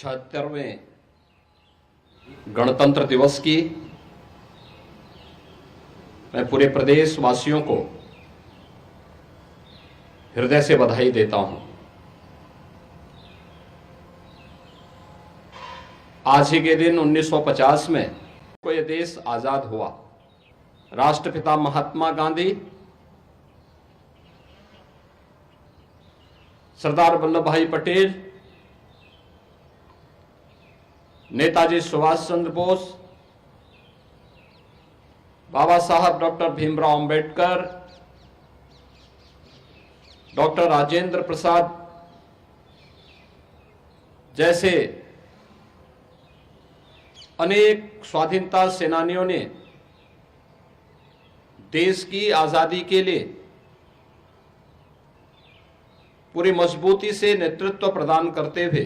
76वें गणतंत्र दिवस की मैं पूरे प्रदेश वासियों को हृदय से बधाई देता हूं। आज ही के दिन 1950 में को यह देश आजाद हुआ। राष्ट्रपिता महात्मा गांधी, सरदार वल्लभ भाई पटेल, नेताजी सुभाष चंद्र बोस, बाबा साहब डॉक्टर भीमराव अंबेडकर, डॉक्टर राजेंद्र प्रसाद जैसे अनेक स्वाधीनता सेनानियों ने देश की आजादी के लिए पूरी मजबूती से नेतृत्व प्रदान करते हुए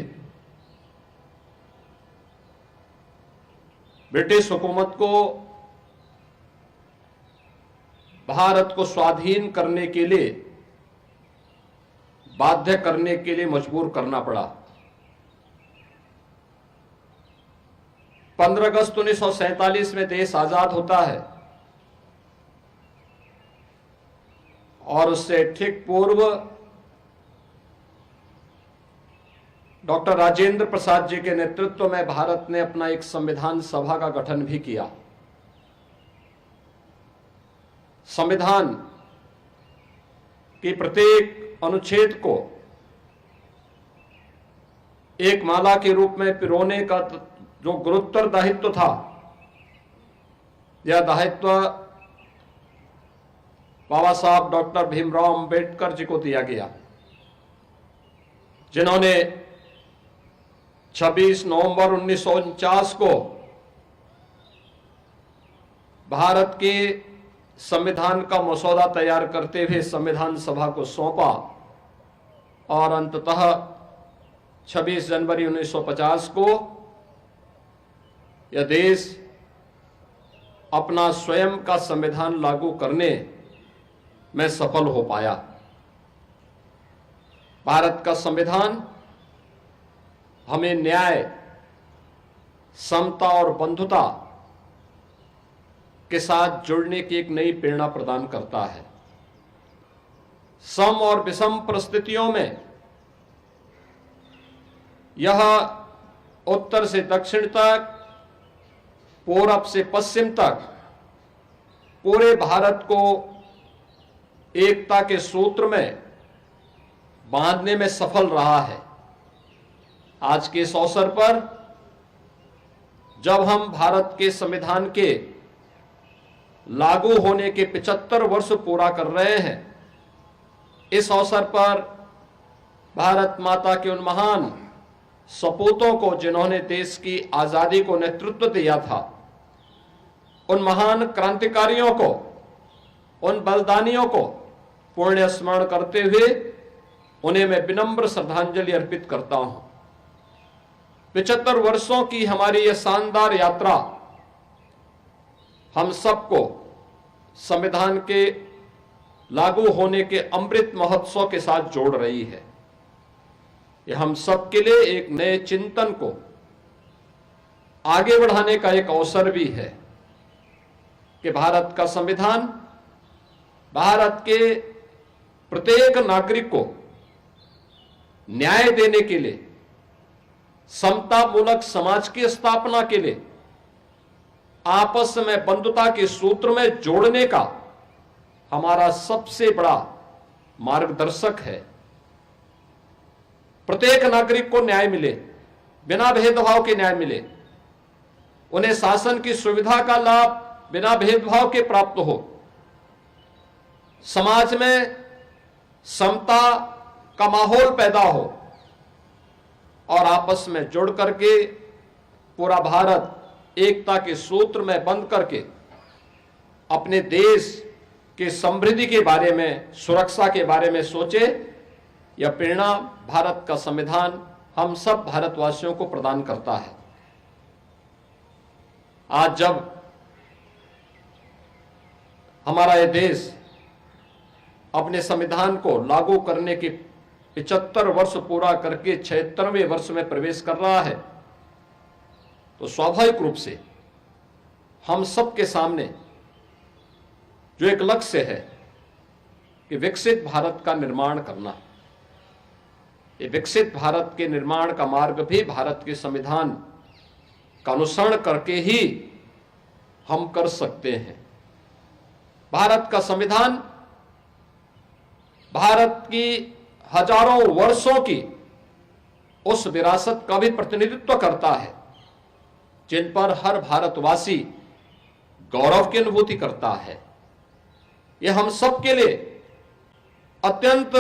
ब्रिटिश हुकूमत को भारत को स्वाधीन करने के लिए बाध्य करने के लिए मजबूर करना पड़ा। 15 अगस्त 1947 में देश आजाद होता है और उससे ठीक पूर्व डॉक्टर राजेंद्र प्रसाद जी के नेतृत्व में भारत ने अपना एक संविधान सभा का गठन भी किया। संविधान के प्रत्येक अनुच्छेद को एक माला के रूप में पिरोने का जो गुरुतर दायित्व था, यह दायित्व बाबा साहब डॉक्टर भीमराव अंबेडकर जी को दिया गया, जिन्होंने 26 नवंबर 1949 को भारत के संविधान का मसौदा तैयार करते हुए संविधान सभा को सौंपा और अंततः 26 जनवरी 1950 को यह देश अपना स्वयं का संविधान लागू करने में सफल हो पाया। भारत का संविधान हमें न्याय, समता और बंधुता के साथ जुड़ने की एक नई प्रेरणा प्रदान करता है। सम और विषम परिस्थितियों में यह उत्तर से दक्षिण तक, पूरब से पश्चिम तक पूरे भारत को एकता के सूत्र में बांधने में सफल रहा है। आज के इस अवसर पर जब हम भारत के संविधान के लागू होने के 75 वर्ष पूरा कर रहे हैं, इस अवसर पर भारत माता के उन महान सपूतों को जिन्होंने देश की आजादी को नेतृत्व दिया था, उन महान क्रांतिकारियों को, उन बलिदानियों को पुण्य स्मरण करते हुए उन्हें मैं विनम्र श्रद्धांजलि अर्पित करता हूं। 75 वर्षों की हमारी यह शानदार यात्रा हम सबको संविधान के लागू होने के अमृत महोत्सव के साथ जोड़ रही है। यह हम सबके लिए एक नए चिंतन को आगे बढ़ाने का एक अवसर भी है कि भारत का संविधान भारत के प्रत्येक नागरिक को न्याय देने के लिए, समता मूलक समाज की स्थापना के लिए, आपस में बंधुता के सूत्र में जोड़ने का हमारा सबसे बड़ा मार्गदर्शक है। प्रत्येक नागरिक को न्याय मिले, बिना भेदभाव के न्याय मिले, उन्हें शासन की सुविधा का लाभ बिना भेदभाव के प्राप्त हो, समाज में समता का माहौल पैदा हो और आपस में जुड़ करके पूरा भारत एकता के सूत्र में बंध करके अपने देश के समृद्धि के बारे में, सुरक्षा के बारे में सोचे। यह प्रेरणा भारत का संविधान हम सब भारतवासियों को प्रदान करता है। आज जब हमारा यह देश अपने संविधान को लागू करने के 75 वर्ष पूरा करके 76वें वर्ष में प्रवेश कर रहा है, तो स्वाभाविक रूप से हम सबके सामने जो एक लक्ष्य है कि विकसित भारत का निर्माण करना, ये विकसित भारत के निर्माण का मार्ग भी भारत के संविधान का अनुसरण करके ही हम कर सकते हैं। भारत का संविधान भारत की हजारों वर्षों की उस विरासत का भी प्रतिनिधित्व करता है जिन पर हर भारतवासी गौरव की अनुभूति करता है। यह हम सब के लिए अत्यंत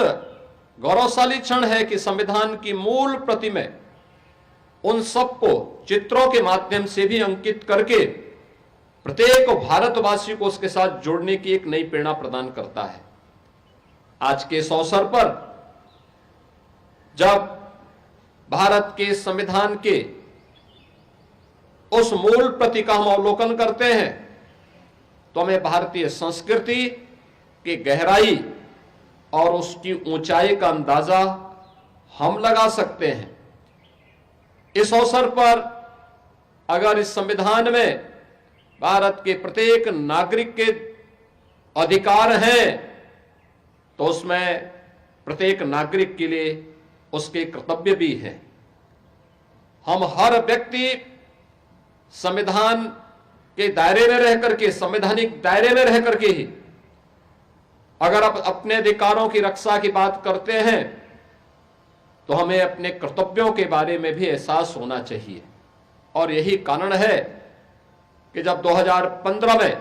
गौरवशाली क्षण है कि संविधान की मूल प्रति में उन सबको चित्रों के माध्यम से भी अंकित करके प्रत्येक भारतवासी को उसके साथ जोड़ने की एक नई प्रेरणा प्रदान करता है। आज के इस अवसर पर जब भारत के संविधान के उस मूल प्रति का हम अवलोकन करते हैं तो हमें भारतीय संस्कृति की गहराई और उसकी ऊंचाई का अंदाजा हम लगा सकते हैं। इस अवसर पर अगर इस संविधान में भारत के प्रत्येक नागरिक के अधिकार हैं तो उसमें प्रत्येक नागरिक के लिए उसके कर्तव्य भी हैं। हम हर व्यक्ति संविधान के दायरे में रह करके, संवैधानिक दायरे में रह करके ही अगर आप अपने अधिकारों की रक्षा की बात करते हैं तो हमें अपने कर्तव्यों के बारे में भी एहसास होना चाहिए। और यही कारण है कि जब 2015 में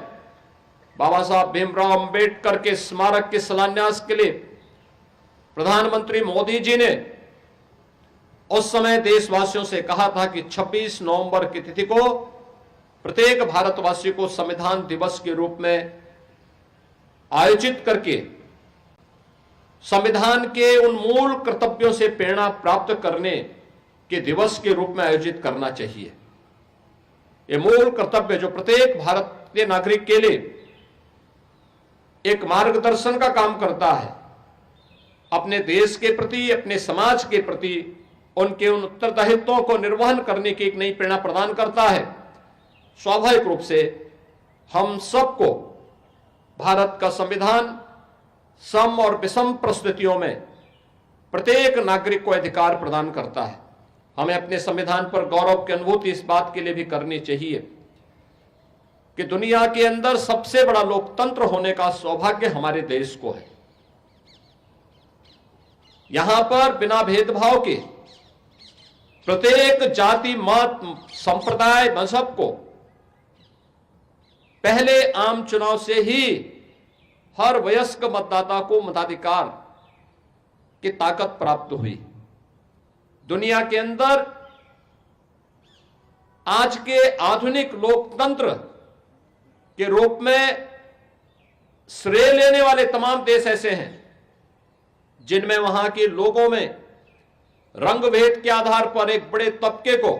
बाबा साहब भीमराव अंबेडकर के स्मारक के शिलान्यास के लिए प्रधानमंत्री मोदी जी ने उस समय देशवासियों से कहा था कि 26 नवंबर की तिथि को प्रत्येक भारतवासी को संविधान दिवस के रूप में आयोजित करके संविधान के उन मूल कर्तव्यों से प्रेरणा प्राप्त करने के दिवस के रूप में आयोजित करना चाहिए। ये मूल कर्तव्य जो प्रत्येक भारतीय नागरिक के लिए एक मार्गदर्शन का काम करता है, अपने देश के प्रति, अपने समाज के प्रति उनके उन उत्तरदायित्वों को निर्वहन करने की एक नई प्रेरणा प्रदान करता है। स्वाभाविक रूप से हम सबको भारत का संविधान सम और विषम परिस्थितियों में प्रत्येक नागरिक को अधिकार प्रदान करता है। हमें अपने संविधान पर गौरव की अनुभूति इस बात के लिए भी करनी चाहिए कि दुनिया के अंदर सबसे बड़ा लोकतंत्र होने का सौभाग्य हमारे देश को है। यहां पर बिना भेदभाव के प्रत्येक जाति, मत, संप्रदाय, मजहब को पहले आम चुनाव से ही हर वयस्क मतदाता को मताधिकार की ताकत प्राप्त हुई। दुनिया के अंदर आज के आधुनिक लोकतंत्र के रूप में श्रेय लेने वाले तमाम देश ऐसे हैं जिनमें वहां के लोगों में रंग भेद के आधार पर एक बड़े तबके को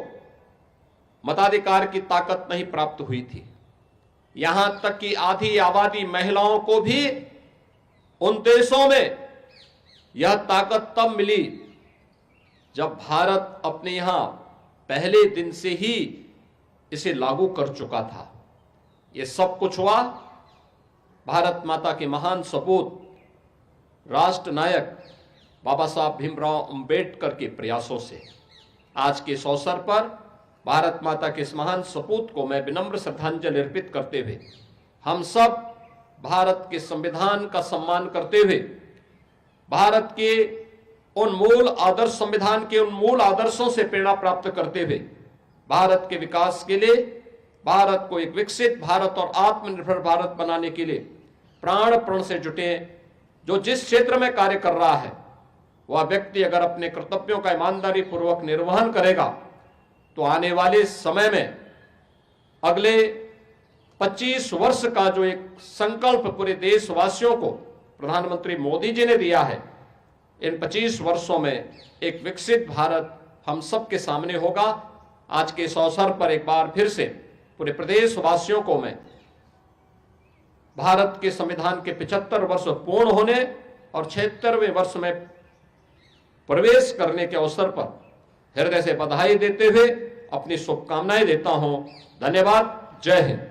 मताधिकार की ताकत नहीं प्राप्त हुई थी। यहां तक कि आधी आबादी महिलाओं को भी उन देशों में यह ताकत तब मिली जब भारत अपने यहां पहले दिन से ही इसे लागू कर चुका था। यह सब कुछ हुआ भारत माता के महान सपूत राष्ट्र नायक बाबा साहब भीमराव अंबेडकर के प्रयासों से। आज के इस अवसर पर भारत माता के इस महान सपूत को मैं विनम्र श्रद्धांजलि अर्पित करते हुए हम सब भारत के संविधान का सम्मान करते हुए भारत के उन मूल आदर्श, संविधान के उन मूल आदर्शों से प्रेरणा प्राप्त करते हुए भारत के विकास के लिए, भारत को एक विकसित भारत और आत्मनिर्भर भारत बनाने के लिए प्राण प्रण से जुटे। जो जिस क्षेत्र में कार्य कर रहा है वह व्यक्ति अगर अपने कर्तव्यों का ईमानदारी पूर्वक निर्वहन करेगा तो आने वाले समय में अगले 25 वर्ष का जो एक संकल्प पूरे देशवासियों को प्रधानमंत्री मोदी जी ने दिया है, इन 25 वर्षों में एक विकसित भारत हम सबके सामने होगा। आज के इस अवसर पर एक बार फिर से पूरे प्रदेशवासियों को मैं भारत के संविधान के 75 वर्ष पूर्ण होने और 76वें वर्ष में प्रवेश करने के अवसर पर हृदय से बधाई देते हुए अपनी शुभकामनाएं देता हूं। धन्यवाद। जय हिंद।